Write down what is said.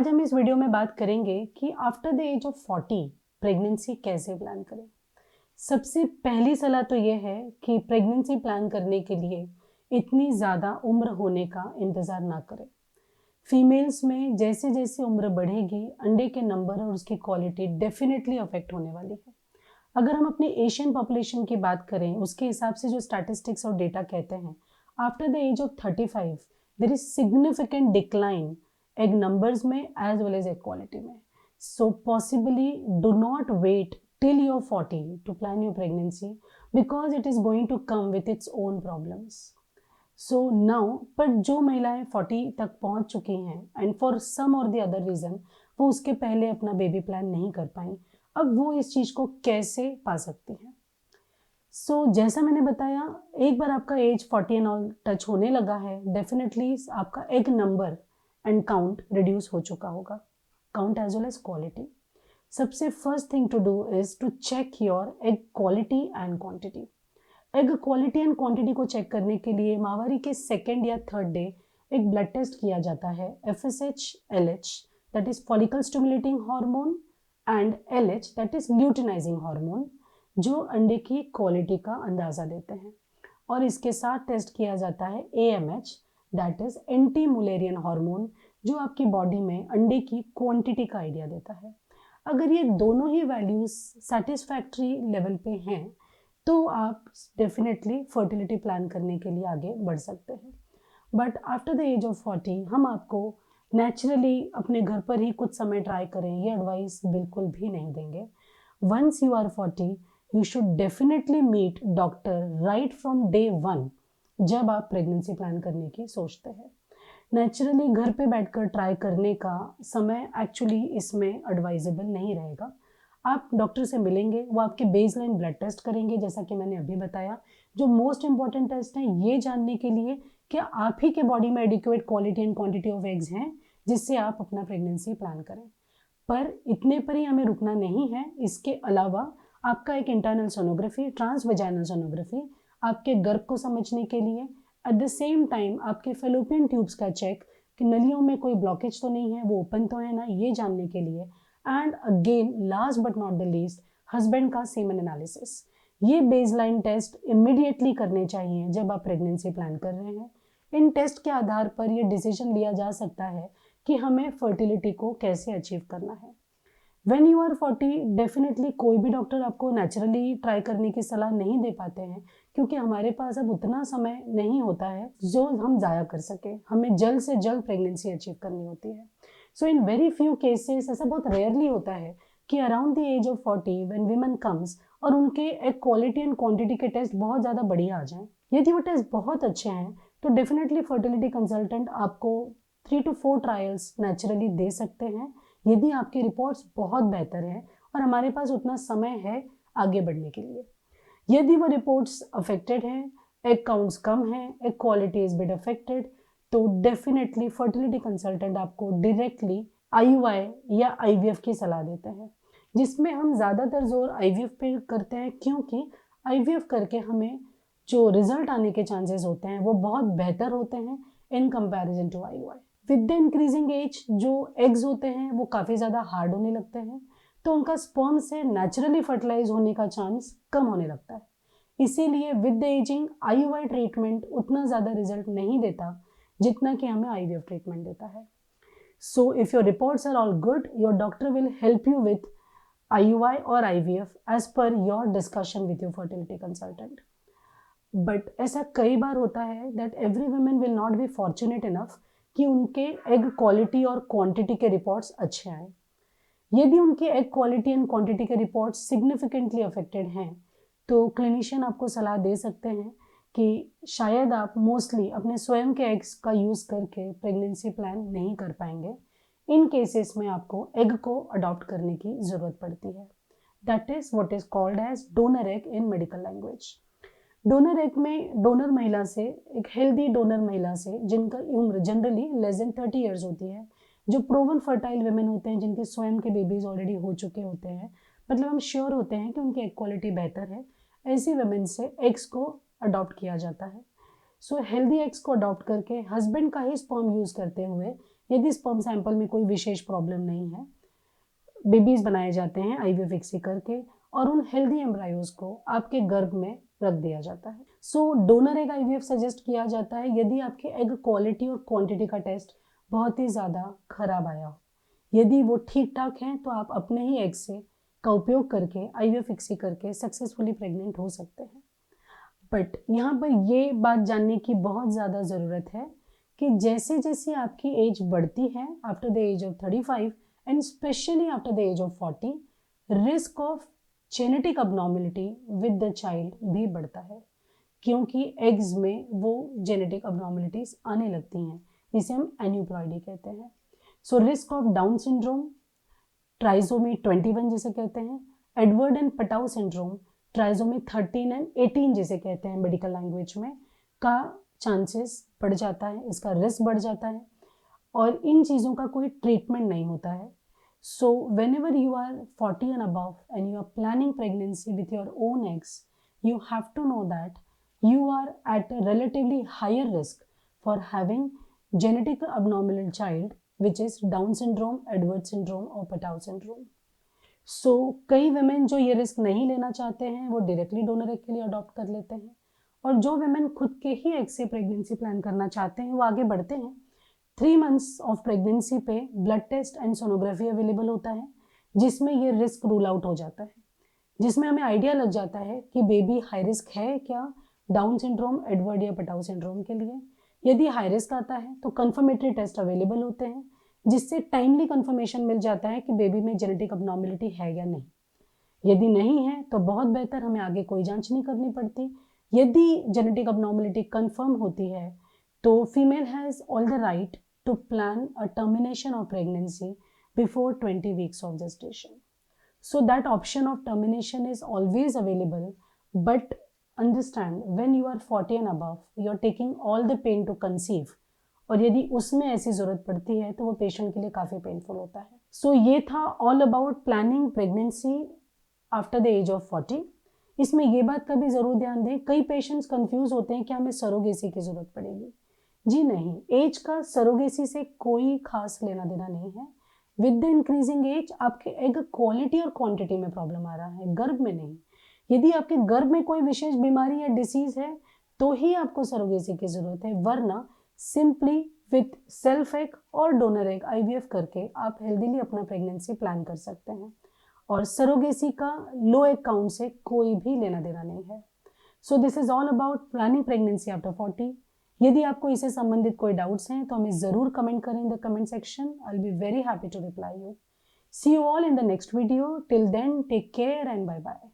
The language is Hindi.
आज हम इस वीडियो में बात करेंगे कि after the age of 40 pregnancy कैसे प्लान करें। सबसे पहली सलाह तो ये है कि प्रेगनेंसी प्लान करने के लिए इतनी ज़्यादा उम्र होने का इंतज़ार ना करें। फीमेल्स में जैसे जैसे उम्र बढ़ेगी अंडे के नंबर और उसकी क्वालिटी डेफिनेटली अफेक्ट होने वाली है। अगर हम अपने एशियन पॉपुलेशन की बात करें उसके हिसाब से जो स्टैटिस्टिक्स और डेटा कहते हैं, after the age of 35 there is significant decline egg numbers में as well as egg quality में। So possibly do not wait till you're 40 to plan your pregnancy because it is going to come with its own problems. So now, पर जो महिलाएं 40 तक पहुंच चुकी हैं एंड फॉर सम और द अदर रीज़न वो उसके पहले अपना बेबी प्लान नहीं कर पाई, अब वो इस चीज़ को कैसे पा सकती हैं। जैसा मैंने बताया, एक बार आपका एज 40 एंड ऑल टच होने लगा है, डेफिनेटली आपका egg number and count reduce हो चुका होगा, count as well as quality. सबसे first thing to do is to check your egg quality and quantity. Egg quality and quantity को चेक करने के लिए माहवारी के सेकेंड या थर्ड डे एक ब्लड टेस्ट किया जाता है, FSH LH that is follicle stimulating hormone and LH that is luteinizing hormone, जो अंडे की क्वालिटी का अंदाज़ा देते हैं। और इसके साथ टेस्ट किया जाता है AMH that is anti Mullerian hormone, जो आपकी बॉडी में अंडे की क्वांटिटी का आइडिया देता है। अगर ये दोनों ही वैल्यूज सेटिस्फैक्ट्री लेवल पे हैं तो आप डेफिनेटली फर्टिलिटी प्लान करने के लिए आगे बढ़ सकते हैं। But after the age of 40 हम आपको नेचुरली अपने घर पर ही कुछ समय ट्राई करें, ये एडवाइस बिल्कुल भी नहीं देंगे। Once you are 40 you should definitely meet doctor right from day 1 जब आप प्रेगनेंसी प्लान करने की सोचते हैं। नेचुरली घर पे बैठकर ट्राई करने का समय एक्चुअली इसमें एडवाइजेबल नहीं रहेगा। आप डॉक्टर से मिलेंगे, वो आपके बेसलाइन ब्लड टेस्ट करेंगे जैसा कि मैंने अभी बताया, जो मोस्ट इंपॉर्टेंट टेस्ट है ये जानने के लिए कि आप ही के बॉडी में adequate quality and quantity of eggs हैं जिससे आप अपना प्रेगनेंसी प्लान करें। पर इतने पर ही हमें रुकना नहीं है, इसके अलावा आपका एक इंटरनल सोनोग्राफी, ट्रांसवेजाइनल सोनोग्राफी, आपके गर्भ को समझने के लिए, एट द सेम टाइम आपके फेलोपियन ट्यूब्स का चेक कि नलियों में कोई ब्लॉकेज तो नहीं है, वो ओपन तो है ना, ये जानने के लिए। And again last but not the least, husband का सीमन एनालिसिस। ये बेसलाइन टेस्ट इमीडिएटली करने चाहिए जब आप प्रेगनेंसी प्लान कर रहे हैं। इन टेस्ट के आधार पर यह डिसीजन लिया जा सकता है कि हमें फर्टिलिटी को कैसे अचीव करना है। व्हेन यू आर 40 डेफिनेटली कोई भी डॉक्टर आपको नेचुरली ट्राई करने की सलाह नहीं दे पाते हैं, क्योंकि हमारे पास अब उतना समय नहीं होता है जो हम ज़ाया कर सके। हमें जल्द से जल्द प्रेगनेंसी अचीव करनी होती है। So in very few cases ऐसा बहुत रेयरली होता है कि around the age of 40 when women comes और उनके एक क्वालिटी एंड क्वांटिटी के टेस्ट बहुत ज़्यादा बढ़िया आ जाएं। यदि वो टेस्ट बहुत अच्छे हैं तो डेफिनेटली फर्टिलिटी कंसल्टेंट आपको 3 to 4 ट्रायल्स नेचुरली दे सकते हैं, यदि आपकी रिपोर्ट्स बहुत बेहतर है और हमारे पास उतना समय है आगे बढ़ने के लिए। यदि वो रिपोर्ट्स अफेक्टेड हैं, एग काउंट्स कम हैं, egg quality is bit affected, तो डेफिनेटली फर्टिलिटी कंसल्टेंट आपको डायरेक्टली IUI या IVF की सलाह देते हैं, जिसमें हम ज़्यादातर जोर IVF पे करते हैं, क्योंकि IVF करके हमें जो रिजल्ट आने के चांसेस होते हैं वो बहुत बेहतर होते हैं in comparison to IUI। With the increasing age जो एग्स होते हैं वो काफ़ी ज़्यादा हार्ड होने लगते हैं, तो उनका स्पर्म से नेचुरली फर्टिलाइज होने का चांस कम होने लगता है। इसीलिए with the ageing IUI treatment उतना ज़्यादा रिजल्ट नहीं देता जितना कि हमें IVF ट्रीटमेंट देता है। So if your reports are all good, your doctor will help you with IUI और IVF as per your discussion with your fertility consultant. But ऐसा कई बार होता है that every women will not be fortunate enough कि उनके एग क्वालिटी और क्वांटिटी के रिपोर्ट्स अच्छे आए। यदि उनकी एग क्वालिटी एंड क्वांटिटी के रिपोर्ट्स सिग्निफिकेंटली अफेक्टेड हैं तो क्लिनिशियन आपको सलाह दे सकते हैं कि शायद आप मोस्टली अपने स्वयं के एग्स का यूज़ करके प्रेगनेंसी प्लान नहीं कर पाएंगे। इन केसेस में आपको एग को अडॉप्ट करने की ज़रूरत पड़ती है। That is what is called as donor egg in medical language. Donor egg में डोनर महिला से, एक हेल्दी डोनर महिला से जिनका उम्र जनरली लेस देन 30 ईयर्स होती है, जो प्रोवन फर्टाइल वेमेन होते हैं, जिनके स्वयं के बेबीज ऑलरेडी हो चुके होते हैं, मतलब हम श्योर होते हैं कि उनकी एग क्वालिटी बेहतर है, ऐसी वेमेन से एग्स को अडॉप्ट किया जाता है। सो हेल्दी एग्स को अडॉप्ट करके हस्बैंड का ही स्पर्म यूज़ करते हुए यदि स्पर्म सैंपल में कोई विशेष प्रॉब्लम नहीं है, बेबीज बनाए जाते हैं आईवीएफ एक्सी करके और उन हेल्दी एम्ब्रायोज को आपके गर्भ में रख दिया जाता है। सो डोनर एग आईवीएफ सजेस्ट किया जाता है यदि आपके एग क्वालिटी और क्वांटिटी का टेस्ट बहुत ही ज़्यादा खराब आया हो। यदि वो ठीक ठाक हैं तो आप अपने ही एग से का उपयोग करके आईवीएफ एक्सी करके सक्सेसफुली प्रेग्नेंट हो सकते हैं। बट यहाँ पर ये बात जानने की बहुत ज़्यादा ज़रूरत है कि जैसे जैसे आपकी एज बढ़ती है after the age of 35 and specially after the age of 40, risk of genetic abnormality with the child भी बढ़ता है, क्योंकि एग्स में वो जेनेटिक अबनॉर्मलिटीज आने लगती हैं जिसे हम एन्यूप्लॉइडी कहते हैं। So risk of down syndrome, trisomy 21 जिसे कहते हैं, Edward and Patau syndrome, trisomy 13 and 18 जिसे कहते हैं मेडिकल लैंग्वेज में, का चांसेस बढ़ जाता है, इसका रिस्क बढ़ जाता है और इन चीज़ों का कोई ट्रीटमेंट नहीं होता है। So whenever you are 40 and above and you are planning pregnancy with your own eggs, you have to know that you are at a relatively higher risk for having genetic abnormal child which is Down syndrome, Edwards syndrome और Patau syndrome. So कई women जो ये रिस्क नहीं लेना चाहते हैं वो डायरेक्टली डोनर एग के लिए अडॉप्ट कर लेते हैं और जो women खुद के ही एग से प्रेगनेंसी प्लान करना चाहते हैं वो आगे बढ़ते हैं। 3 मंथ्स ऑफ प्रेगनेंसी पे blood test and sonography available होता है जिसमें ये रिस्क रूल आउट हो जाता है, जिसमें हमें आइडिया लग जाता है कि बेबी हाई रिस्क है क्या डाउन सिंड्रोम, एडवर्ड या पटाउ सिंड्रोम के लिए। यदि हाई रिस्क आता है तो कंफर्मेटरी टेस्ट अवेलेबल होते हैं जिससे टाइमली कंफर्मेशन मिल जाता है कि बेबी में जेनेटिक अबनॉर्मलिटी है या नहीं। यदि नहीं है तो बहुत बेहतर, हमें आगे कोई जांच नहीं करनी पड़ती। यदि जेनेटिक अबनॉर्मलिटी कंफर्म होती है तो female has all the right to plan a termination of pregnancy before 20 weeks of gestation. So that option of termination is always available, but understand when you are 40 and above, you are taking all the pain to conceive. और यदि उसमें ऐसी ज़रूरत पड़ती है तो वो पेशेंट के लिए काफ़ी पेनफुल होता है। सो ये था all about planning pregnancy after the age of 40। इसमें ये बात का भी ज़रूर ध्यान दें, कई पेशेंट्स कंफ्यूज होते हैं कि हमें सरोगेसी की ज़रूरत पड़ेगी। जी नहीं, एज का सरोगेसी से कोई खास लेना देना नहीं है। विद द इंक्रीजिंग एज आपके एग क्वालिटी और क्वांटिटी में प्रॉब्लम आ रहा है, गर्भ में नहीं। यदि आपके गर्भ में कोई विशेष बीमारी या डिसीज है तो ही आपको सरोगेसी की जरूरत है, वरना सिंपली विथ सेल्फ एग और डोनर एग आईवीएफ करके आप हेल्दीली अपना प्रेगनेंसी प्लान कर सकते हैं और सरोगेसी का लो एग काउंट से कोई भी लेना देना नहीं है। So this is all about planning pregnancy after 40। यदि आपको इससे संबंधित कोई डाउट्स हैं तो हमें ज़रूर कमेंट करें in the comment section. I will be very happy to reply you. See you all in the next video. Till then take care and bye bye.